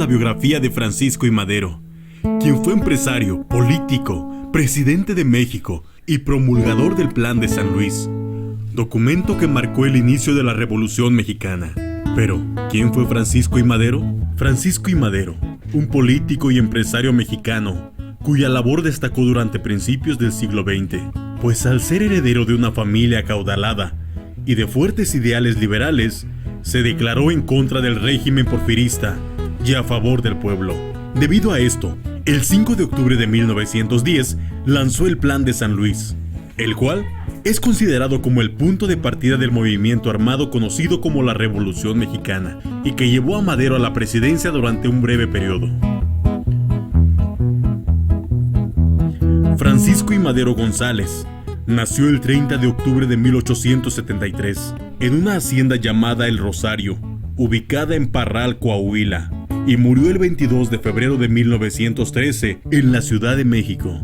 la biografía de Francisco I. Madero, quien fue empresario, político, presidente de México y promulgador del Plan de San Luis, documento que marcó el inicio de la Revolución Mexicana. Pero, ¿quién fue Francisco I. Madero? Francisco I. Madero, un político y empresario mexicano, cuya labor destacó durante principios del siglo XX, pues al ser heredero de una familia acaudalada y de fuertes ideales liberales, se declaró en contra del régimen porfirista y a favor del pueblo. Debido a esto, el 5 de octubre de 1910 lanzó el Plan de San Luis, el cual es considerado como el punto de partida del movimiento armado conocido como la Revolución Mexicana y que llevó a Madero a la presidencia durante un breve periodo. Francisco I. Madero González nació el 30 de octubre de 1873 en una hacienda llamada El Rosario, ubicada en Parral, Coahuila, y murió el 22 de febrero de 1913 en la Ciudad de México.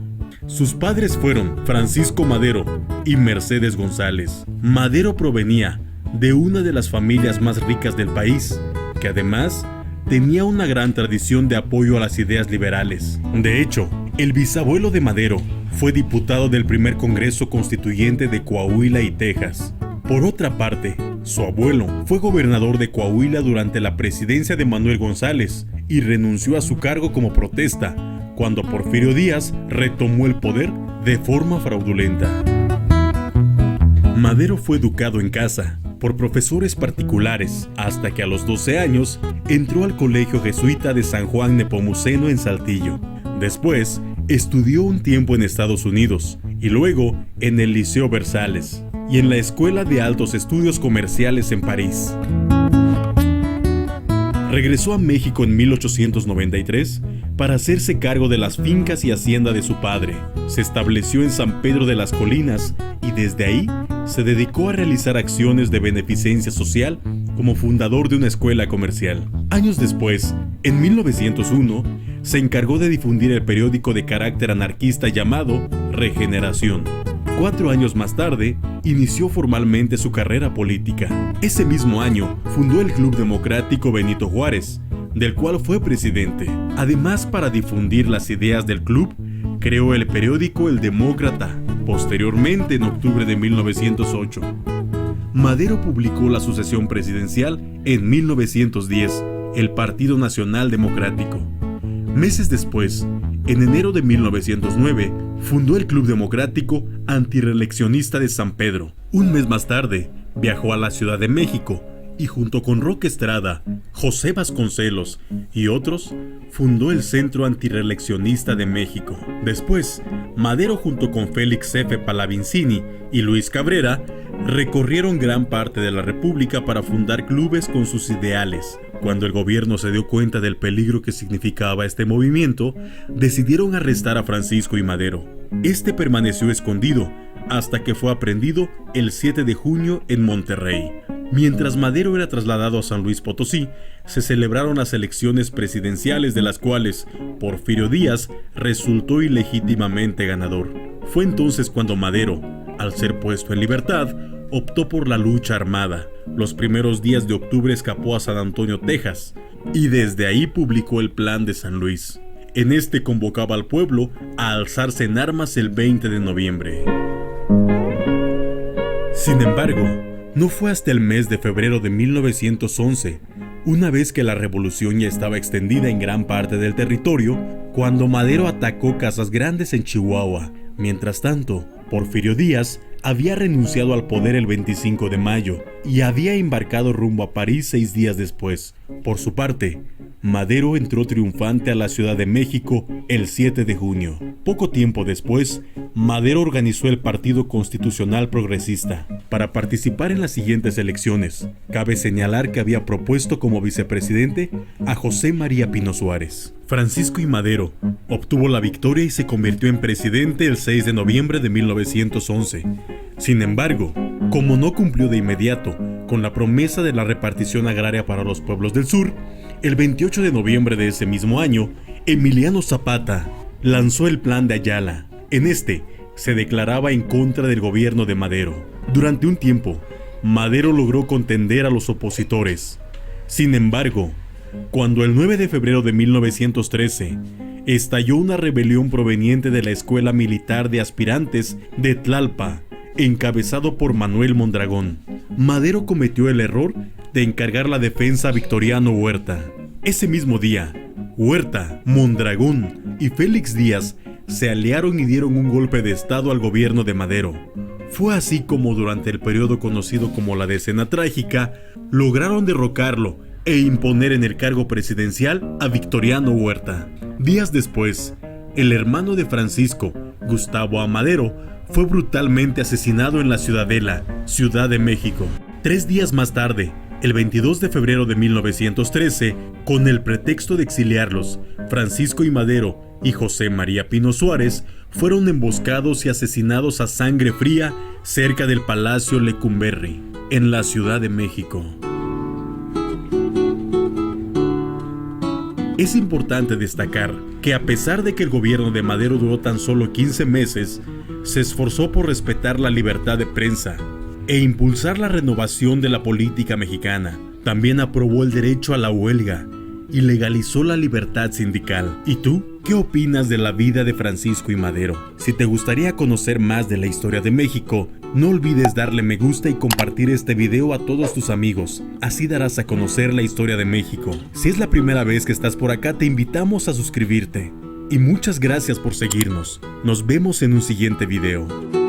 Sus padres fueron Francisco Madero y Mercedes González. Madero provenía de una de las familias más ricas del país, que además tenía una gran tradición de apoyo a las ideas liberales. De hecho, el bisabuelo de Madero fue diputado del primer Congreso Constituyente de Coahuila y Texas. Por otra parte, su abuelo fue gobernador de Coahuila durante la presidencia de Manuel González y renunció a su cargo como protesta cuando Porfirio Díaz retomó el poder de forma fraudulenta. Madero fue educado en casa por profesores particulares hasta que a los 12 años entró al Colegio Jesuita de San Juan Nepomuceno en Saltillo. Después, estudió un tiempo en Estados Unidos y luego en el Liceo Versalles y en la Escuela de Altos Estudios Comerciales en París. Regresó a México en 1893 para hacerse cargo de las fincas y hacienda de su padre. Se estableció en San Pedro de las Colinas y desde ahí se dedicó a realizar acciones de beneficencia social como fundador de una escuela comercial. Años después, en 1901, se encargó de difundir el periódico de carácter anarquista llamado Regeneración. 4 años más tarde, inició formalmente su carrera política. Ese mismo año, fundó el Club Democrático Benito Juárez, del cual fue presidente. Además, para difundir las ideas del club, creó el periódico El Demócrata, posteriormente en octubre de 1908. Madero publicó la sucesión presidencial en 1910, el Partido Nacional Democrático. Meses después, en enero de 1909, fundó el Club Democrático Antirreeleccionista de San Pedro. Un mes más tarde, viajó a la Ciudad de México y junto con Roque Estrada, José Vasconcelos y otros, fundó el Centro Antirreeleccionista de México. Después, Madero junto con Félix F. Palavicini y Luis Cabrera recorrieron gran parte de la República para fundar clubes con sus ideales. Cuando el gobierno se dio cuenta del peligro que significaba este movimiento, decidieron arrestar a Francisco I. Madero. Este permaneció escondido hasta que fue aprehendido el 7 de junio en Monterrey. Mientras Madero era trasladado a San Luis Potosí, se celebraron las elecciones presidenciales de las cuales Porfirio Díaz resultó ilegítimamente ganador. Fue entonces cuando Madero, al ser puesto en libertad, optó por la lucha armada. Los primeros días de octubre escapó a San Antonio, Texas, y desde ahí publicó el Plan de San Luis. En este convocaba al pueblo a alzarse en armas el 20 de noviembre. Sin embargo, no fue hasta el mes de febrero de 1911, una vez que la revolución ya estaba extendida en gran parte del territorio, cuando Madero atacó casas grandes en Chihuahua. Mientras tanto, Porfirio Díaz había renunciado al poder el 25 de mayo y había embarcado rumbo a París 6 días después. Por su parte, Madero entró triunfante a la Ciudad de México el 7 de junio. Poco tiempo después, Madero organizó el Partido Constitucional Progresista para participar en las siguientes elecciones. Cabe señalar que había propuesto como vicepresidente a José María Pino Suárez. Francisco I. Madero obtuvo la victoria y se convirtió en presidente el 6 de noviembre de 1911. Sin embargo, como no cumplió de inmediato con la promesa de la repartición agraria para los pueblos del sur, el 28 de noviembre de ese mismo año, Emiliano Zapata lanzó el Plan de Ayala. En este, se declaraba en contra del gobierno de Madero. Durante un tiempo, Madero logró contender a los opositores. Sin embargo, cuando el 9 de febrero de 1913 estalló una rebelión proveniente de la Escuela Militar de Aspirantes de Tlalpa, encabezado por Manuel Mondragón. Madero cometió el error de encargar la defensa a Victoriano Huerta. Ese mismo día, Huerta, Mondragón y Félix Díaz se aliaron y dieron un golpe de estado al gobierno de Madero. Fue así como durante el periodo conocido como la Decena Trágica, lograron derrocarlo e imponer en el cargo presidencial a Victoriano Huerta. Días después, el hermano de Francisco, Gustavo Amadero, fue brutalmente asesinado en la Ciudadela, Ciudad de México. 3 días más tarde, el 22 de febrero de 1913, con el pretexto de exiliarlos, Francisco I. Madero y José María Pino Suárez fueron emboscados y asesinados a sangre fría cerca del Palacio Lecumberri, en la Ciudad de México. Es importante destacar que a pesar de que el gobierno de Madero duró tan solo 15 meses, se esforzó por respetar la libertad de prensa e impulsar la renovación de la política mexicana. También aprobó el derecho a la huelga y legalizó la libertad sindical. ¿Y tú? ¿Qué opinas de la vida de Francisco I. Madero? Si te gustaría conocer más de la historia de México, no olvides darle me gusta y compartir este video a todos tus amigos. Así darás a conocer la historia de México. Si es la primera vez que estás por acá, te invitamos a suscribirte. Y muchas gracias por seguirnos. Nos vemos en un siguiente video.